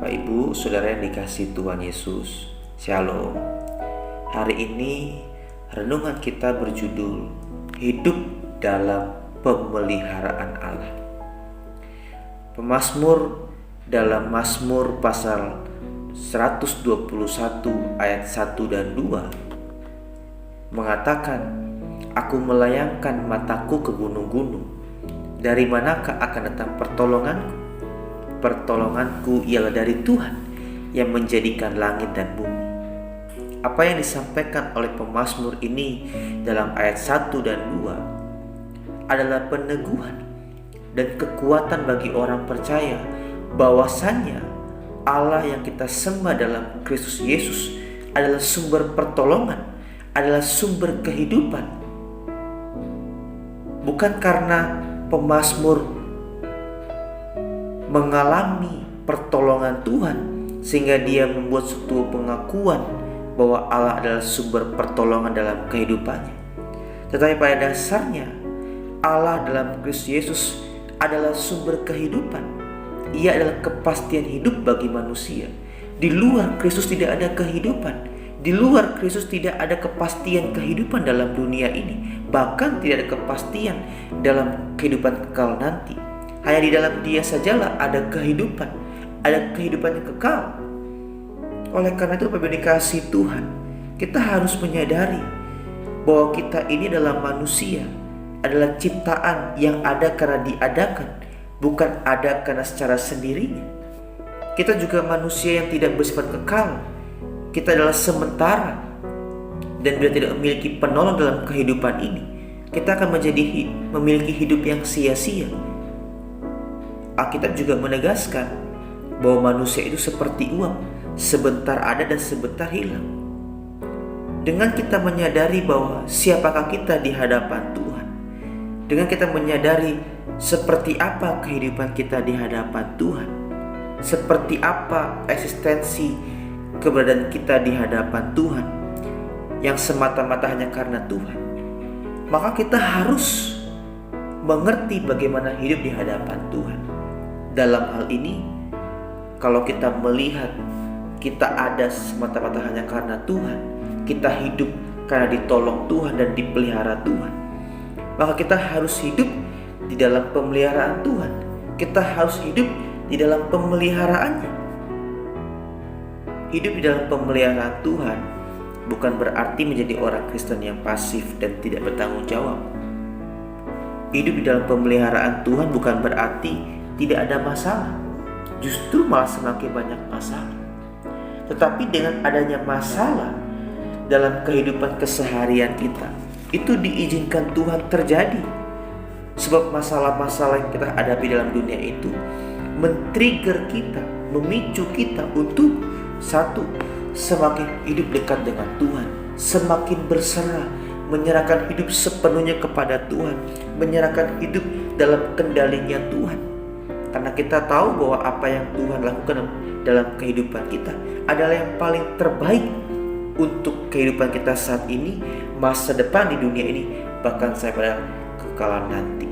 Bapak Ibu, saudara yang dikasihi Tuhan Yesus, Shalom. Hari ini renungan kita berjudul Hidup dalam Pemeliharaan Allah. Pemazmur dalam Mazmur pasal 121 ayat 1 dan 2 mengatakan, "Aku melayangkan mataku ke gunung-gunung, dari manakah akan datang pertolonganku? Pertolonganku ialah dari Tuhan yang menjadikan langit dan bumi." Apa yang disampaikan oleh pemazmur ini dalam ayat 1 dan 2 adalah peneguhan dan kekuatan bagi orang percaya bahwasannya Allah yang kita sembah dalam Kristus Yesus adalah sumber pertolongan, adalah sumber kehidupan. Bukan karena pemazmur mengalami pertolongan Tuhan sehingga dia membuat suatu pengakuan bahwa Allah adalah sumber pertolongan dalam kehidupannya. Tetapi pada dasarnya Allah dalam Kristus Yesus adalah sumber kehidupan. Ia adalah kepastian hidup bagi manusia. Di luar Kristus tidak ada kehidupan. Di luar Kristus tidak ada kepastian kehidupan dalam dunia ini. Bahkan tidak ada kepastian dalam kehidupan kekal nanti. Hanya di dalam Dia sajalah ada kehidupan yang kekal. Oleh karena itu, Bapak dikasihi Tuhan, kita harus menyadari bahwa kita ini adalah manusia, adalah ciptaan yang ada karena diadakan, bukan ada karena secara sendirinya. Kita juga manusia yang tidak bersifat kekal. Kita adalah sementara, dan bila tidak memiliki penolong dalam kehidupan ini, kita akan memiliki hidup yang sia-sia. Alkitab juga menegaskan bahwa manusia itu seperti uap, sebentar ada dan sebentar hilang. Dengan kita menyadari bahwa siapakah kita di hadapan Tuhan, dengan kita menyadari seperti apa kehidupan kita di hadapan Tuhan, seperti apa eksistensi keberadaan kita di hadapan Tuhan yang semata-mata hanya karena Tuhan, maka kita harus mengerti bagaimana hidup di hadapan Tuhan. Dalam hal ini, kalau kita melihat kita ada semata-mata hanya karena Tuhan, kita hidup karena ditolong Tuhan dan dipelihara Tuhan, maka kita harus hidup di dalam pemeliharaan Tuhan. Kita harus hidup di dalam pemeliharaannya. Hidup di dalam pemeliharaan Tuhan bukan berarti menjadi orang Kristen yang pasif dan tidak bertanggung jawab. Hidup di dalam pemeliharaan Tuhan bukan berarti tidak ada masalah, justru malah semakin banyak masalah. Tetapi dengan adanya masalah dalam kehidupan keseharian kita, itu diizinkan Tuhan terjadi. Sebab masalah-masalah yang kita hadapi dalam dunia itu men-trigger kita, memicu kita untuk satu, semakin hidup dekat dengan Tuhan, semakin berserah, menyerahkan hidup sepenuhnya kepada Tuhan, menyerahkan hidup dalam kendalinya Tuhan. Karena kita tahu bahwa apa yang Tuhan lakukan dalam kehidupan kita adalah yang paling terbaik untuk kehidupan kita saat ini, masa depan di dunia ini, bahkan sampai pada kekekalan nanti.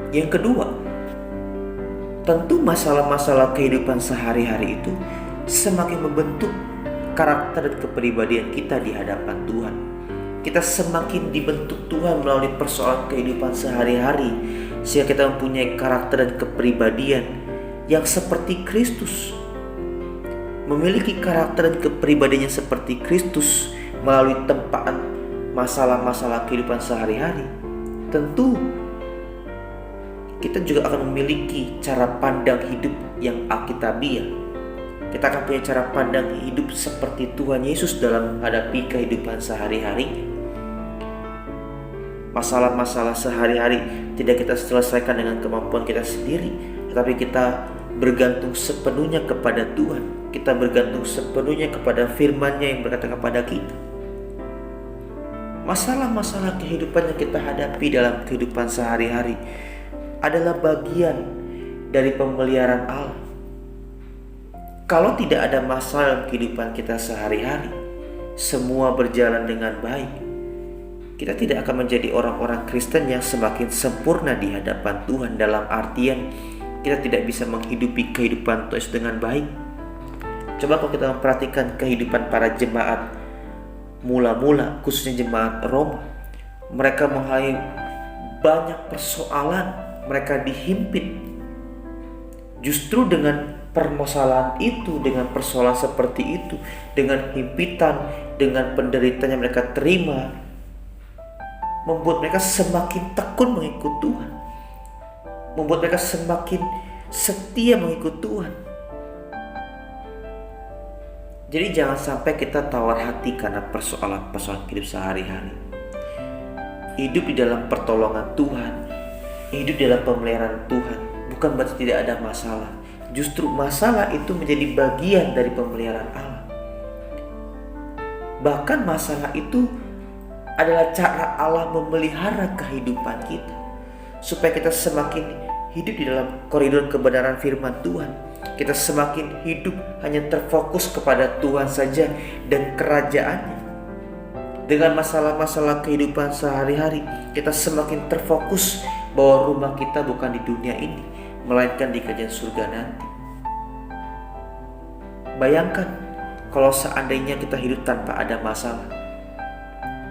Yang kedua, tentu masalah-masalah kehidupan sehari-hari itu semakin membentuk karakter dan kepribadian kita di hadapan Tuhan. Kita semakin dibentuk Tuhan melalui persoalan kehidupan sehari-hari, sehingga kita mempunyai karakter dan kepribadian yang seperti Kristus. Memiliki karakter dan kepribadian yang seperti Kristus melalui tempaan masalah-masalah kehidupan sehari-hari, tentu kita juga akan memiliki cara pandang hidup yang alkitabiah. Kita akan punya cara pandang hidup seperti Tuhan Yesus dalam menghadapi kehidupan sehari-hari. Masalah-masalah sehari-hari tidak kita selesaikan dengan kemampuan kita sendiri, tetapi kita bergantung sepenuhnya kepada Tuhan. Kita bergantung sepenuhnya kepada firman-Nya yang berkata kepada kita. Masalah-masalah kehidupan yang kita hadapi dalam kehidupan sehari-hari adalah bagian dari pemeliharaan Allah. Kalau tidak ada masalah dalam kehidupan kita sehari-hari, semua berjalan dengan baik, kita tidak akan menjadi orang-orang Kristen yang semakin sempurna di hadapan Tuhan, dalam artian kita tidak bisa menghidupi kehidupan Tuhan Yesus dengan baik. Coba kalau kita memperhatikan kehidupan para jemaat mula-mula, khususnya jemaat Roma, mereka mengalami banyak persoalan, mereka dihimpit. Justru dengan permasalahan itu, dengan persoalan seperti itu, dengan himpitan, dengan penderitaan yang mereka terima, membuat mereka semakin tekun mengikut Tuhan, membuat mereka semakin setia mengikut Tuhan. Jadi jangan sampai kita tawar hati karena persoalan-persoalan hidup sehari-hari. Hidup di dalam pertolongan Tuhan, hidup di dalam pemeliharaan Tuhan, bukan berarti tidak ada masalah. Justru masalah itu menjadi bagian dari pemeliharaan Allah. Bahkan masalah itu adalah cara Allah memelihara kehidupan kita, supaya kita semakin hidup di dalam koridor kebenaran firman Tuhan. Kita semakin hidup hanya terfokus kepada Tuhan saja dan kerajaannya. Dengan masalah-masalah kehidupan sehari-hari, kita semakin terfokus bahwa rumah kita bukan di dunia ini, melainkan di kerajaan surga nanti. Bayangkan kalau seandainya kita hidup tanpa ada masalah,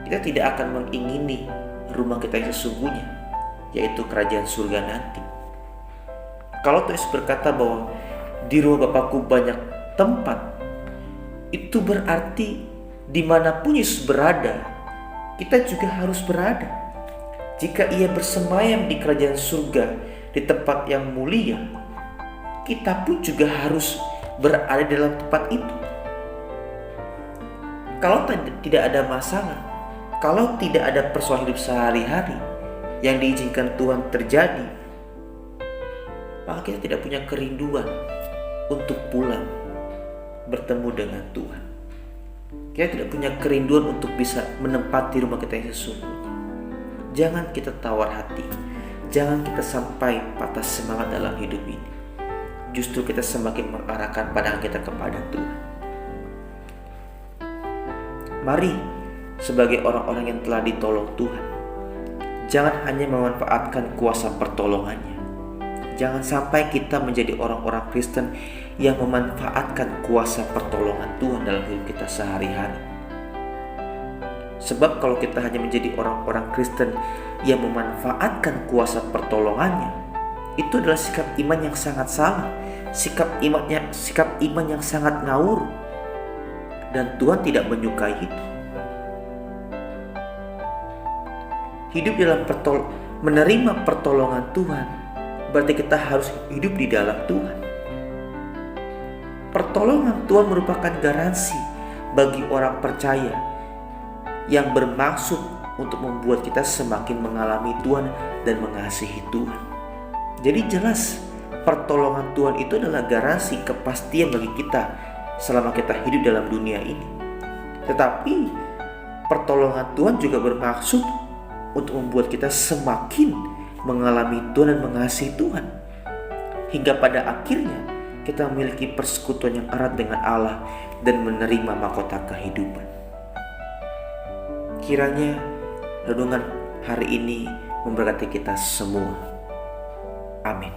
kita tidak akan mengingini rumah kita yang sesungguhnya, yaitu kerajaan surga nanti. Kalau Tuhan berkata bahwa di rumah Bapakku banyak tempat, itu berarti dimanapun Yesus berada, kita juga harus berada. Jika Ia bersemayam di kerajaan surga, di tempat yang mulia, kita pun juga harus berada dalam tempat itu. Kalau tidak ada masalah, kalau tidak ada persoalan hidup sehari-hari yang diizinkan Tuhan terjadi, maka kita tidak punya kerinduan untuk pulang bertemu dengan Tuhan. Kita tidak punya kerinduan untuk bisa menempati rumah kita yang sesungguhnya. Jangan kita tawar hati, jangan kita sampai patah semangat dalam hidup ini. Justru kita semakin mengarahkan pandangan kita kepada Tuhan. Mari sebagai orang-orang yang telah ditolong Tuhan, jangan hanya memanfaatkan kuasa pertolongannya. Jangan sampai kita menjadi orang-orang Kristen yang memanfaatkan kuasa pertolongan Tuhan dalam hidup kita sehari-hari. Sebab kalau kita hanya menjadi orang-orang Kristen yang memanfaatkan kuasa pertolongannya, itu adalah sikap iman yang sangat salah, sikap iman yang sangat ngawur, dan Tuhan tidak menyukai itu. Hidup dalam menerima pertolongan Tuhan berarti kita harus hidup di dalam Tuhan. Pertolongan Tuhan merupakan garansi bagi orang percaya yang bermaksud untuk membuat kita semakin mengalami Tuhan dan mengasihi Tuhan. Jadi jelas pertolongan Tuhan itu adalah garansi kepastian bagi kita selama kita hidup dalam dunia ini. Tetapi pertolongan Tuhan juga bermaksud untuk membuat kita semakin mengalami Tuhan dan mengasihi Tuhan, hingga pada akhirnya kita memiliki persekutuan yang erat dengan Allah dan menerima mahkota kehidupan. Kiranya renungan hari ini memberkati kita semua. Amin.